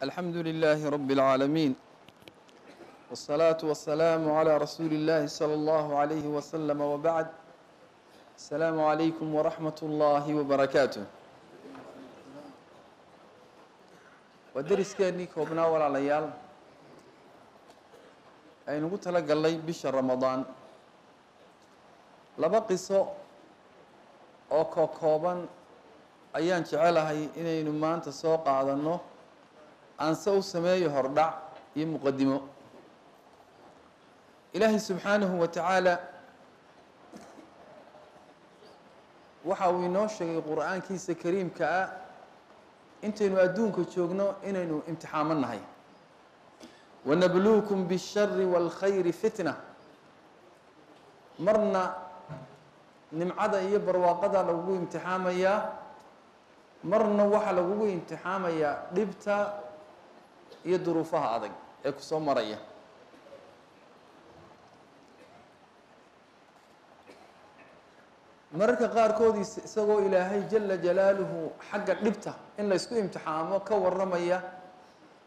الحمد لله رب العالمين والصلاة والسلام على رسول الله صلى الله عليه وسلم وبعد السلام عليكم ورحمة الله وبركاته ودرس كأني كوبنا ولا ليال أي نقول تلقى الله بشهر رمضان لبا قصة أو كوبان أيان جعلها إنه ما أنت سوق على النو أنسو سمايه هردع يمقدمه إلهي سبحانه وتعالى waxaa uu inoo sheegay qur'aankiisa kariimka ah intaynu adduunka joogno inaynu imtixaamanahay wanabluukum bishari waalkhayri fitna marna nimcada iyo barwaaqada lagugu imtixaamayaa marna waxaa lagugu imtixaamayaa dhibta iyo duruufaha adag ee ku soo maraya mararka qaarkood isagoo ilaahay jala jalaaluhu xagga dhibta in la isku imtixaamo ka waramaya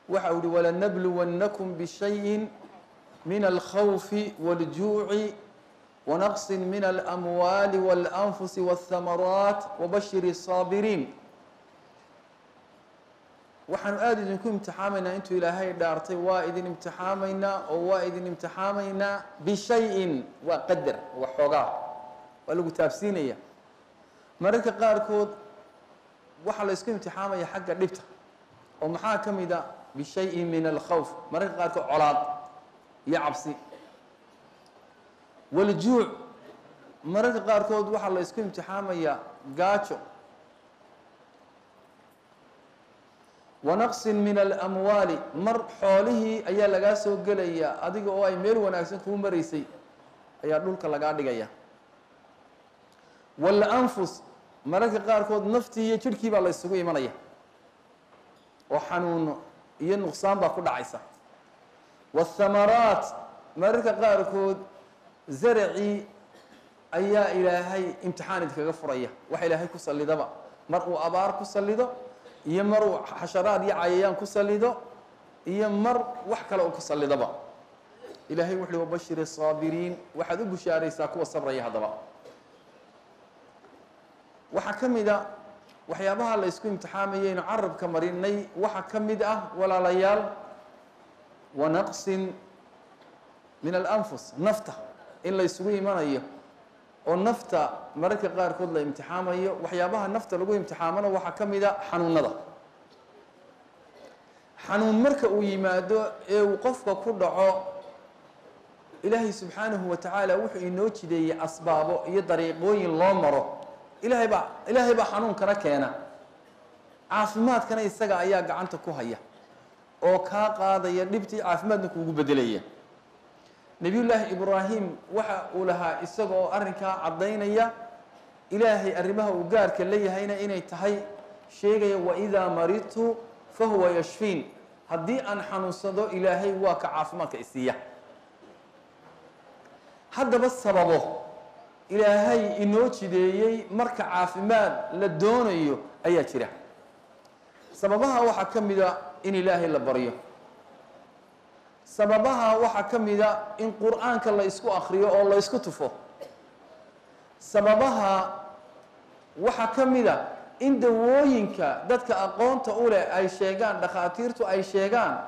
waxa uu yihi walanabluwannakum bishayin min alkhawfi wاljuuci wanaqsin min alamwaali waاlanfusi wاlthamaraat wabashiri الsaabiriin waxaanu aada idinku imtixaamaynaa intuu ilaahay dhaartay waa idin imtixaamaynaa oo waa idin imtixaamaynaa bishayin waa qadar waa xoogaa waa lagu taabsiinaya mararka qaarkood waxaa la isku imtixaamaya xagga dhibta oo maxaa ka mid a bishayin min alkhawf mararka qaarkood colaad iyo cabsi waljuuc mararka qaarkood waxaa la isku imtixaamaya gaajo wanaqsin min alamwaali mar xoolihii ayaa lagaa soo gelaya adiga oo ay meel wanaagsan kuu maraysay ayaa dhulka lagaa dhigaya walanfus mararka qaarkood naftii iyo jidhkii baa la isugu imanaya oo xanuuno iyo nuqsaan baa ku dhacaysa waathamaraat mararka qaarkood zaracii ayaa ilaahay imtixaan idinkaga furaya waxa ilaahay ku sallidaba mar uu abaar ku sallido iyo mar uu xasharaad iyo cayayaan ku sallido iyo mar wax kale uu ku sallidaba ilaahay wuxu uhi wabashir الsaabiriin waxaad u bushaaraysaa kuwa sabraya haddaba waxaa ka mid a waxyaabaha la isku imtixaamayaynu carabka marinay waxaa ka mid ah walaalayaal wanaqsin min alanfus nafta in la isugu imanayo oo nafta mararka qaarkood la imtixaamayo waxyaabaha nafta lagu imtixaamana waxaa ka mid a xanuunada xanuun marka uu yimaado ee uu qofka ku dhaco ilaahay subxaanahu wa tacaala wuxuu inoo jideeyey asbaabo iyo dariiqooyin loo maro ilaahay baa xanuunkana keena caafimaadkana isaga ayaa gacanta ku haya oo kaa qaadaya dhibtii caafimaadna kuugu bedelaya nebiyullaahi ibraahim waxa uu lahaa isaga oo arrinkaa caddaynaya ilaahay arrimaha uu gaarka leeyahayna inay tahay sheegaya waidaa maridtu fahuwa yashfiin haddii aan xanuunsado ilaahay waa ka caafimaadka isiiya haddaba sababo ilaahay inoo jideeyey marka caafimaad la doonayo ayaa jira sababaha waxaa ka mid a in ilaahay la baryo sababaha waxaa ka mid a in qur-aanka la isku akriyo oo la isku tufo sababaha waxaa ka mid a in dawooyinka dadka aqoonta u leh ay sheegaan dhakhaatiirtu ay sheegaan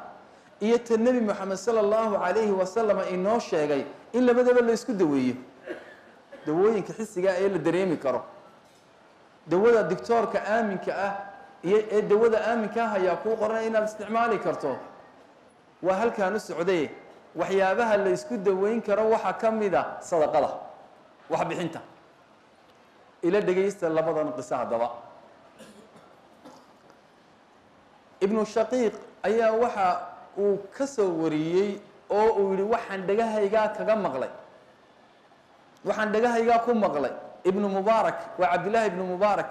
iyo ta nebi moxamed sala allahu calayhi wasalama inoo sheegay in labadaba la isku daweeyo dawooyinka xisiga ee la dareemi karo dawada doctoorka aaminka ah iyo ee dawada aaminka ah ayaa kuu qoranaya inaad isticmaali karto waa halkaan u socday waxyaabaha la isku daweyn karo waxaa ka mid a sadaqada wax bixinta ila dhegaysta labadan qiso haddaba ibnu shaqiiq ayaa waxa uu ka soo wariyey oo uu yihi waxaan dhagahaygaa kaga maqlay waxaan dhagahaygaa ku maqlay ibnu mubaarak waa cabdillaahi ibnu mubaarak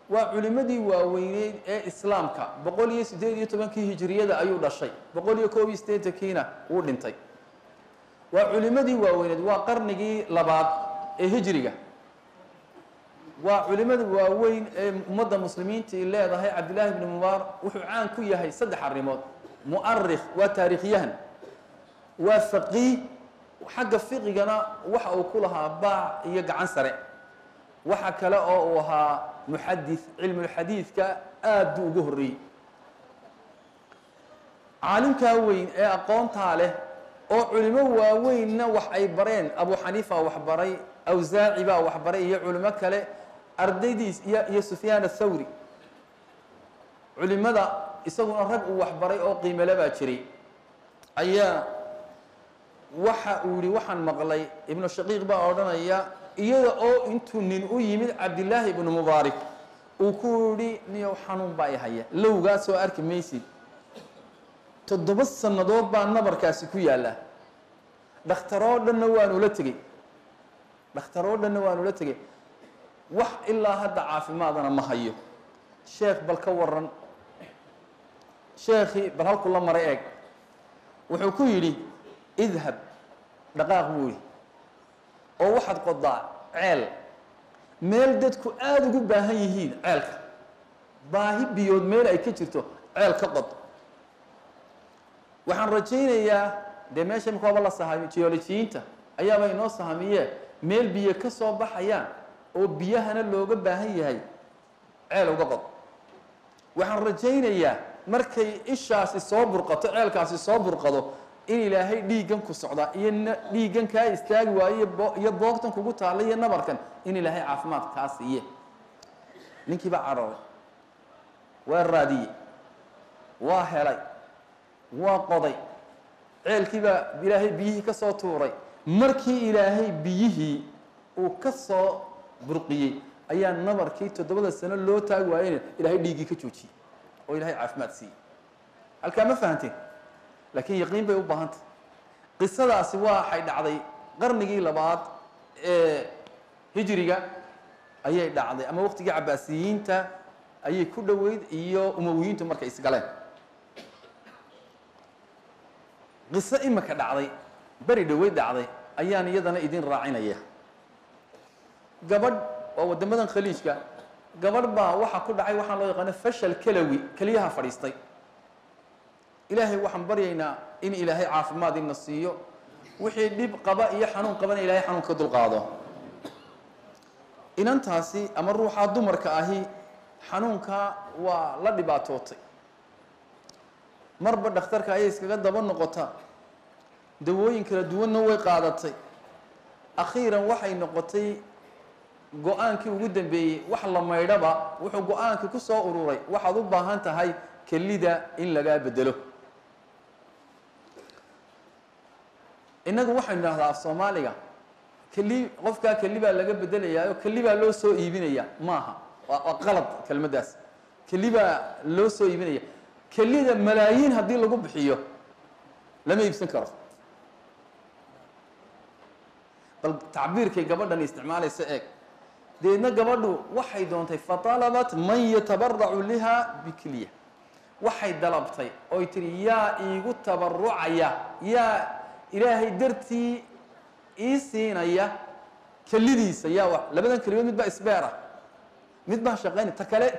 waa culimadii waaweyneyd ee islaamka 118 hijriyada ayuu dhashay 181kiina wuu dhintay waa culimadii waaweyneyd waa qarnigii labaad ee hijriga وعلماء واوين أمة المسلمين تيلا ذا هي عبد الله بن مبارك وحعان كويا هي صدح الرماد مؤرخ وتاريخيا وفقيه وحق فقه جنا وحا كلها باع يقع سرع وحا كلا وها محدث علم الحديث كآد جهري عالم كوين أقام تاله أو علماء واوين وح أي برين أبو حنيفة وحبري أو زاعبة وحبري علماء كلا أرديديس يا سفيان الثوري علماء ذا يسوون الرب وحبري أو قيمة لبا شري أيا وحا أولي وحا مغلي ابن الشقيق بقى أردنا إياه أو إنتو ننقو يمد عبد الله بن مبارك وكوري نيو حنون باي هيا لو قاسو أرك ميسي تدبس النضوط بقى النبر كاسكو يالا دختروا للنوان ولتقي دختروا للنوان ولتقي وح إلا هذا عافي ماذا ما هيو شيخ بالكورن شيخي بالهالك الله مريك وحكوي لي اذهب دقاق بولي أو واحد قضاء عيل ميل دتكو آدقو باهيهين عيلك باهي بيود ميل أي كترتو عيل كقض وحن رجينا يا دمشق مقابل الصحابي تيوليتينتا أيام ينو صحابية ميل بيه كسو بحيان أو بيهنا اللوجة باهي عيل وقض وحن رجينا يا مركي إيشاس الصبر قطع عيل كاس الصبر قضو إن إلهي ديجن كسعدا إن ديجن كاي استاج ويبوقتن كوجت عليه النبركن إن إلهي عافمات كاسية نكي بعرّ والرادي وهلاي وقضي عيل كذا إلهي بيه كساطوري مركي إلهي بيه وكسا برقية أي النبر كي تدبل السنة لو تاج وين إلهي ديجي كتوشي وإلهي عافمات سي الكلام فهمتين لكن يقين بيوبهانت قصة سوا حيد عضي قرنجي لبعض هجرية أي دعضي أما وقت جاء عباسيين تا أي كل ويد إياه أمويين تمرك إسقالين قصة إما كدعضي بريد ويد دعضي أيان يدنا إدين راعينا إياه قبل ودمنا الخليج قبل با وحى كل عي وحى الله يقنا فشل كلوي كليها فريستي إلهي وحن برينا إن إلهي عاف ماضي النصيو وحي ديب قباء يحنون قبنا إلهي حنون كدل قاضو إن أنتاسي أما الروح الدمر كأهي حنونك ولا دباتوتي مربى دختر كأيس كقد بن نقطة دوين كلا دون نوي قادتي أخيرا وحي نقطي go-aankii ugu dambeeyay wax la maydhaba wuxuu go-aankii ku soo ururay waxaad u baahan tahay kelida in laga bedelo inagu waxaan nahdaa Soomaaliga keli qofka keliba laga bedelayaa keliba loo soo iibinaya maaha waa qalad kelmadaas keliba loo soo iibinaya kelida malaayiin hadii lagu bixiyo lama iibsan karo bal taabirkay gabadhan isticmaalaysa eeg deedna gabadhu waxay doontay fatalabat man yatabarra'u laha bikliya waxay dalabtay oo tiri yaa iigu tabarrucaya yaa ilaahay dartii ii siinaya kalidiisa yaa labadan kaliyood mid ba isbeera mid ba shaqeyn ta kale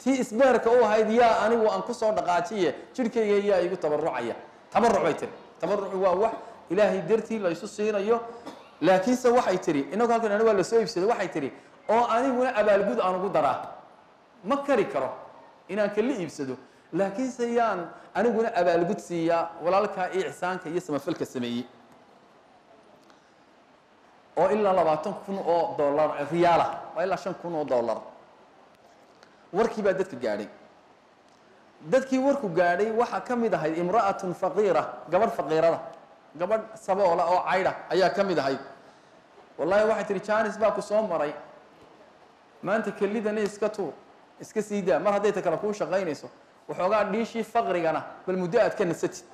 ti isbeerka oo ahayd yaa anigu aan ku soo dhaqaajiye jirkeyga yaa iigu tabarrucaya tabarruc bay tiri tabarruc waa wax ilaahay dartii la isu siinayo laakiin se waxay tiri inagu halkan anigu waa la soo iibsaday waxay tiri oo aniguna abaalgud aan ugu daraa ma kari karo inaan kala iibsado laakiin sayaan aniguna abaalgud siiya walaalka ihsaanka iyo samafalka sameeyay oo ilaa 20,000 oo dollar riyaala waa ilaa 5,000 oo dollar warkii baa dadka gaadhay dadkii warku gaadhay waxa kamid ahay imra'atun faqiira gabar faqiirada gabar saboola oo cayda ayaa kamid ahay wallahi waxa tiri jaanis baa ku soo maray maanta kelidana iska siidaa mar haday ta kala ku shaqeynayso waxoogaa dhiishi faqrigana bal muddo aad ka nasatid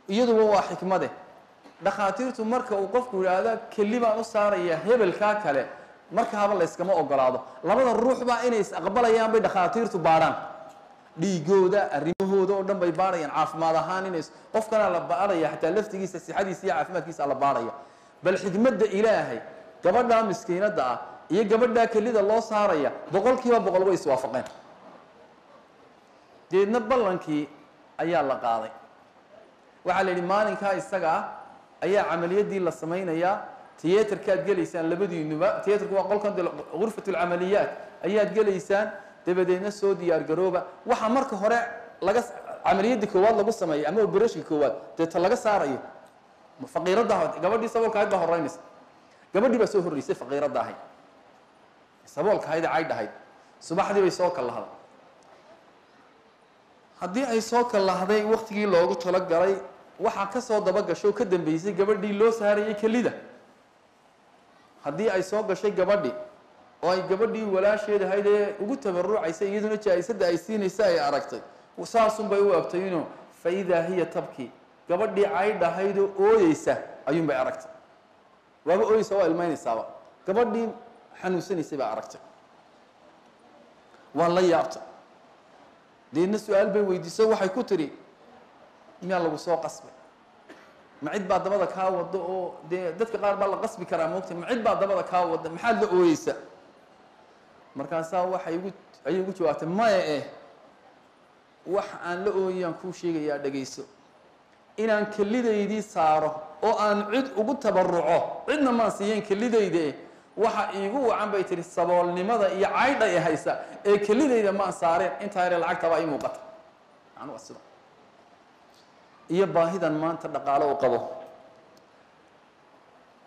iyadu waa xikmade dhaqaatiirtu marka uu qofku yiraahdo kelibaan u saaraya hebelka kale marka haba la iskama ogolaado labada ruux baa inay is aqbalayaan bay dhaqaatiirtu baaraan dhiigooda arrimahooda oo dhan bay baarayaan caafimaad ahaan inay qofkana la baaraya xataa laftigiisa sixadiisa iyo caafimaadkiisa la baaraya bal xikmadda ilaahay gabadha miskiinada ah iyo gabadhaa kelida loo saaraya boqolkiiba boqol way iswaafaqeen. deedna ballankii ayaa la qaaday. waxaa la yidhi maalinkaa isaga ah ayaa camaliyadii la samaynayaa, tiyatarkaad gelaysaan labadiinuba, tiyatarku waa qolkan ghurfat alcamaliyaat ayaad gelaysaan, dabadeedna soo diyaar garooba. waxaa marka hore laga camaliyadii koowaad lagu sameeyay ama operashka koowaad deeta laga saarayo faqiiradda, gabadhii saboolka ahayd baa horeynaysa. gabadhii baa soo horreysay faqiiradda ahayd, saboolka ahayd ee caydh ahayd. subaxdii bay soo kallahday. haddii ay soo kallahday waktigii loogu talagalay, waxaa ka soo daba gasho oo ka dambeysay gabadhii loo saarayay kelida. haddii ay soo gashay gabadhi oo ay gabadhii walaasheed ahayd ee ugu tabarucaysay iyaduna jaa-isadda ay siinaysa ay aragtay, saasun bay u agtay inuu fa idaa hiya tabki, gabadhii caydh ahaydoo ooyeysa ayuun bay aragtay. waaba ooyeysa, waa ilmaynaysaaba. gabadhii xanuunsanaysay baa aragtay, waa la yaabtay. deedna su-aal bay weydiiso, waxay ku tidhi miyaa lagu soo qasbay? ma cid baa dabada kaa wado oo dee dadka qaar baa la qasbi karaa moogta, ma cid baa dabada kaa wada, maxaad la ooyeysa? markaasaa ayay ugu jawaabtay maya wax aan la ooyayaan kuu sheegayaa, dhagayso. inaan kelidaydii saaro oo aan cid ugu tabaruco, cidna maan siiyeen kelidayda, waxa iigu wacan bay tihi saboolnimada iyo caydha ee haysa ee kelidayda maan saareen, intaa yare lacagtabaa ii muuqata. waa sida iyo baahidan maanta dhaqaale u qabo.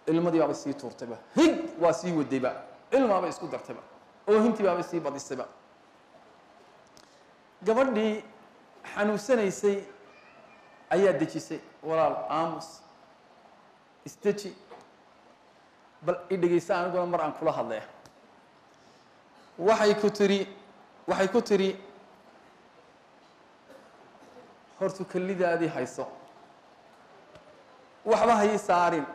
ilmadii baabay sii tuurtayba, hig waa sii wadayba, ilmaabay isku dartayba, oohintii baabay sii badisayba. gabadhii xanuunsanaysay ayaa dejisay, walaal aamus isdeji, bal i dhegaysa aniguna mar aan kula hadlaya. waxay ku tiri hortu kelidaadii hayso, waxba hay saarin.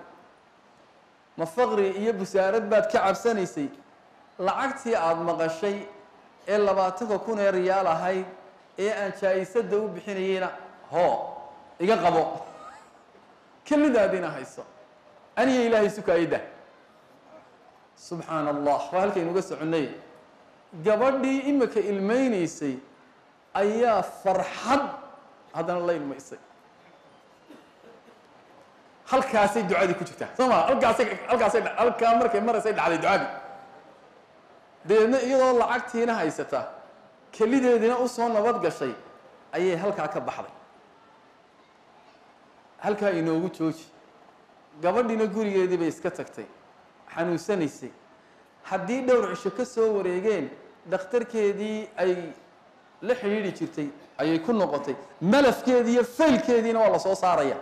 ma faqri iyo busaarad baad ka cabsanaysay? lacagtii aada maqashay ee 20,000 ee riyaal ahayd ee aan jaa-isadda u bixinayeyna iga qabo, kelidaadiina hayso, aniga ilaahay sukaayadda. subxaana allah, waa halkaynuga soconay. gabadhii imika ilmaynaysay ayaa farxad haddana la ilmaysay. halkaasay ducadii ku jirtaa, soo maa? halkaa markay maraysay dhacday ducadii. dabeedna iyadoo lacagtiina haysata, kelideediina usoo nabad gashay, ayay halkaa ka baxday. halkaa inoogu jooji. gabadhiina gurigeedii bay iska tagtay, xanuunsanaysay. haddii dhowr cisho ka soo wareegeen, dhakhtarkeedii ay la xidhiidhi jirtay ayay ku noqotay. malafkeedii iyo faylkeediina waa la soo saaraya.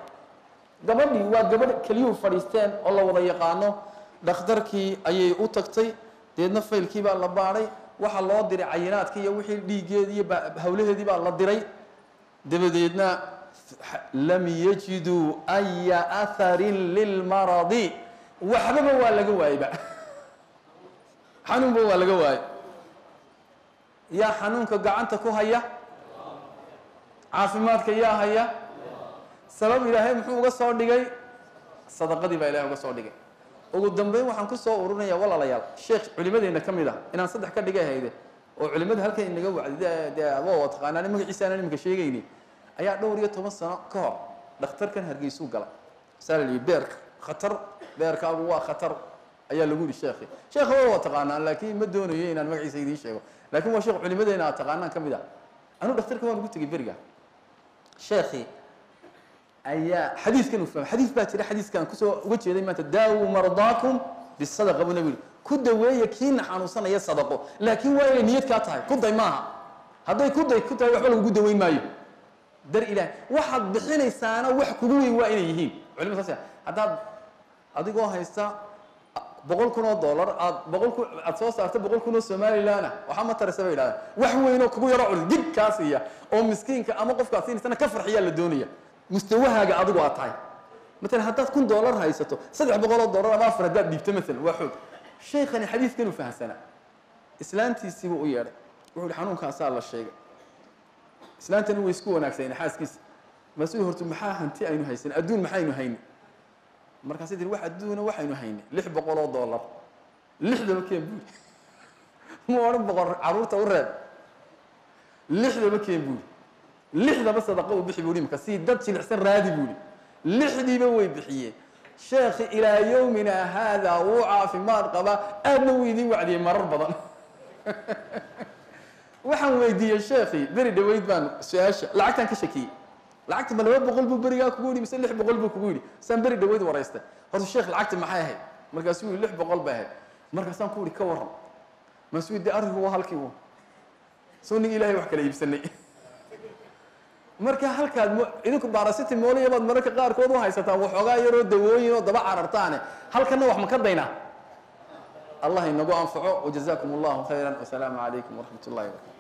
gabadhii waa gabadh keliyuhu fadhiisteen oo la wada yaqaano. dhakhtarkii ayay u tagtay, deedna faylkii baa la baadhay, waxaa loo diray cayinaadkii iyo wixii dhiiggeedii iyo hawlaheedii baa la diray. dabadeedna lam yajiduu aya aharin lilmaradi, waxbaba waa laga waayeyba. xanuunba waa laga waayey. yaa xanuunka gacanta ku haya? caafimaadka yaa haya? sabab ilaahay muxuu uga soo dhigay? sadaqadii baa ilahay uga soo dhigay. ugu dambeyn waxaan ku soo ururinayaa walaalayaal, sheekh culimadeenna ka mid ah inaan 3 ka dhigay hayde oo culimada halkan inaga wacdiday dee waa taqaanaan magaciisa aan imika sheegayni, ayaa dhowr iyo 10 sano ka hor dhakhtarkan Hargeysa galay. salli beerka khatar, beerkaagu waa khatar ayaa lagu yiri sheekhi. sheekhu waa taqaanaan laakiin ma doonayo inaan magaciisa idin sheego, laakiin waa sheekh culimadeena taqaanaan ka mid ah. anu dhakhtarka waan ugu tagay beriga. sheekhi ayaa xadiiskan u fahmay. xadiis baa jira, xadiiskan ku soo uga jeeday maanta, daawu mardaakum bisadaqa buu nabi ku daweeya kiina xanuunsanaya sadaqo, laakiin waa inay niyad ka tahay, ku day maaha. hadday ku tahay waxba lagu daweyn maayo. dar ilaah waxaad bixinaysaana wax kugu weyn waa inay yihiin. culimada saas haddaad adigoo haysta $100,000 aad soo saarta 100,000 oo Soomaalilaana, waxa ma taraysa bay yiraahdaan wax weyn oo kugu yaro culus dib kaasiya oo miskiinka ama qofka siinaysan ka farxiya la doonaya mustawahaaga adigu aad tahay. مثلا haddaad $1,000 haysato $300 ama afar haddaad dhiibto مثلا waa xoog. sheekhani xadiiskan u fahansanaa, islaantiisii buu u yeedhay, wuxuu yidhi xanuunkaasaa la sheegay. islaantani way isku wanaagsaneen xaaskiisa, masuu hortu maxaa hanti aynu haysan, adduun maxaynu hayni? markaasay tiri wax adduuna waxaynu hayni $600. lixdaba keen buuri ma odhan boqor carruurta u reeb lixdaba keen buuri lixdaba sadaqo u bixi buuri imka si dad jilicsan raadi buuri lixdiiba way bixiyeen sheekhi ilaa yowmina haadaa wuu caafimaad qaba aadna wuu idiin wacdiyey marar badan waxaan weydiiyey sheekhi beri dhaweyd baan su-aasha lacagtaan ka shakiyey lacagta ma 200 buu berigaa kugu yidhi mise 600 buu kugu yidhi saan beri dhaweyd waraystay horta sheekh lacagta maxay ahayd markaasuu yidhi 600 bay ahayd markaasaan ku yidhi ka warran maasuu yidhi arrigu waa halkii uu soo nig ilaahay wax kala iibsanay marka halkaad idinku baarasiti mooliya baad mararka qaarkood u haysataan waxoogaa yaroo dawooyin oo daba carartaane halkana wax ma ka daynaa allah inagu anfaco wajazaakum allahu khayran wasalaamu calaykum waraxmat ullahi wabarakatu